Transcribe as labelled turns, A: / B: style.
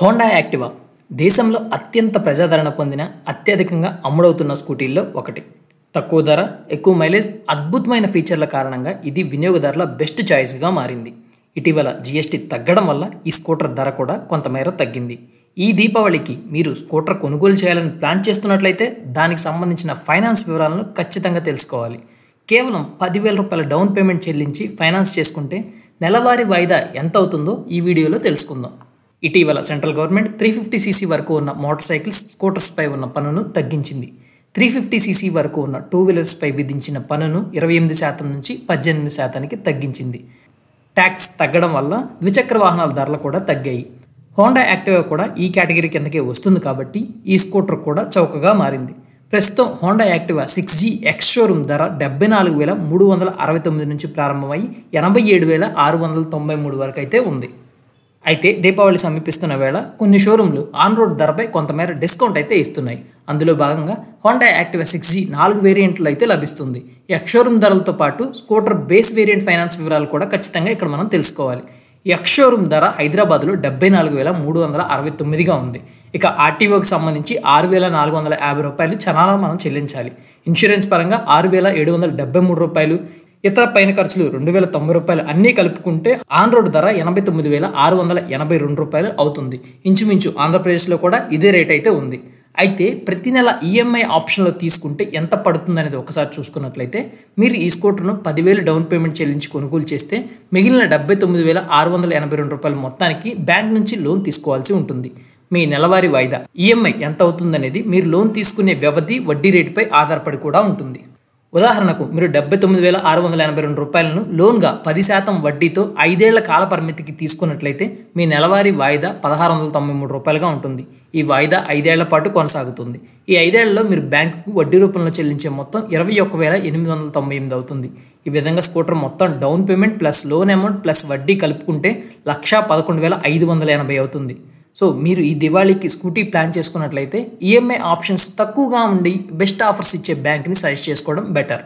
A: Honda Activa దేశంలో అత్యంత ప్రజాదరణ పొందిన అత్యధికంగా అమ్ముడవుతున్న స్కూటీల్లో ఒకటి. తక్కువ ధర, ఎక్కువ మైలేజ్, అద్భుతమైన ఫీచర్ల కారణంగా ఇది వినియోగదారుల బెస్ట్ చాయిస్గా మారింది. ఇటీవల జీఎస్టీ తగ్గడం వల్ల ఈ స్కూటర్ ధర కూడా కొంతమేర తగ్గింది. ఈ దీపావళికి మీరు స్కూటర్ కొనుగోలు చేయాలని ప్లాన్ చేస్తున్నట్లయితే దానికి సంబంధించిన ఫైనాన్స్ వివరాలను ఖచ్చితంగా తెలుసుకోవాలి. కేవలం 10,000 రూపాయల డౌన్ పేమెంట్ చెల్లించి ఫైనాన్స్ చేసుకుంటే నెలవారీ వాయిదా ఎంత అవుతుందో ఈ వీడియోలో తెలుసుకుందాం. ఇటీవల సెంట్రల్ గవర్నమెంట్ 350cc వరకు ఉన్న మోటార్ సైకిల్స్, స్కూటర్స్పై ఉన్న పన్నును తగ్గించింది. 350cc వరకు ఉన్న టూ వీలర్స్పై విధించిన పన్నును 28% నుంచి 18%కి తగ్గించింది. ట్యాక్స్ తగ్గడం వల్ల ద్విచక్ర వాహనాల ధరలు కూడా తగ్గాయి. హోండా యాక్టివా కూడా ఈ కేటగిరీ కిందకే వస్తుంది కాబట్టి ఈ స్కూటర్ కూడా చౌకగా మారింది. ప్రస్తుతం Honda Activa 6G ex showroom ధర 74,369 నుంచి ప్రారంభమై 87,693 వరకు అయితే ఉంది. అయితే దీపావళి సమీపిస్తున్న వేళ కొన్ని షోరూంలు ఆన్ రోడ్ ధరపై కొంతమేర డిస్కౌంట్ అయితే ఇస్తున్నాయి. అందులో భాగంగా హోండా యాక్టివా 6G 4 వేరియంట్లు అయితే లభిస్తుంది. ఎక్స్ షోరూమ్ ధరలతో పాటు స్కూటర్ బేస్ వేరియంట్ ఫైనాన్స్ వివరాలు కూడా ఖచ్చితంగా ఇక్కడ మనం తెలుసుకోవాలి. ఎక్స్ షోరూమ్ ధర హైదరాబాద్లో 74,369గా ఉంది. ఇక ఆర్టీఓకి సంబంధించి 6,450 రూపాయలు చలానా మనం చెల్లించాలి. ఇన్సూరెన్స్ పరంగా 6,773 రూపాయలు, ఇతర పైన ఖర్చులు 2,090 రూపాయలు అన్నీ కలుపుకుంటే ఆన్ రోడ్ ధర 89,682 రూపాయలు అవుతుంది. ఇంచుమించు ఆంధ్రప్రదేశ్లో కూడా ఇదే రేట్ అయితే ఉంది. అయితే ప్రతి నెల ఈఎంఐ ఆప్షన్లో తీసుకుంటే ఎంత పడుతుంది అనేది ఒకసారి చూసుకున్నట్లయితే మీరు ఈ స్కూటర్ను 10,000 డౌన్ పేమెంట్ చెల్లించి కొనుగోలు చేస్తే మిగిలిన 79,682 రూపాయల మొత్తానికి బ్యాంక్ నుంచి లోన్ తీసుకోవాల్సి ఉంటుంది. మీ నెలవారీ వాయిదా ఈఎంఐ ఎంత అవుతుందనేది మీరు లోన్ తీసుకునే వ్యవధి, వడ్డీ రేటుపై ఆధారపడి కూడా ఉంటుంది. ఉదాహరణకు మీరు 79,682 రూపాయలను లోన్గా 10% వడ్డీతో 5 ఏళ్ల కాల పరిమితికి తీసుకున్నట్లయితే మీ నెలవారీ వాయిదా 1,693 రూపాయలుగా ఉంటుంది. ఈ వాయిదా 5 ఏళ్ల పాటు కొనసాగుతుంది. ఈ 5 ఏళ్లలో మీరు బ్యాంకుకు వడ్డీ రూపంలో చెల్లించే మొత్తం 21,898 అవుతుంది. ఈ విధంగా స్కూటర్ మొత్తం down payment plus loan amount plus వడ్డీ కలుపుకుంటే 1,11,580 అవుతుంది. సో మీరు ఈ దివాళీకి స్కూటీ ప్లాన్ చేసుకున్నట్లయితే ఈఎంఐ ఆప్షన్స్ తక్కువగా ఉండి బెస్ట్ ఆఫర్స్ ఇచ్చే బ్యాంక్ని సజెస్ట్ చేసుకోవడం బెటర్.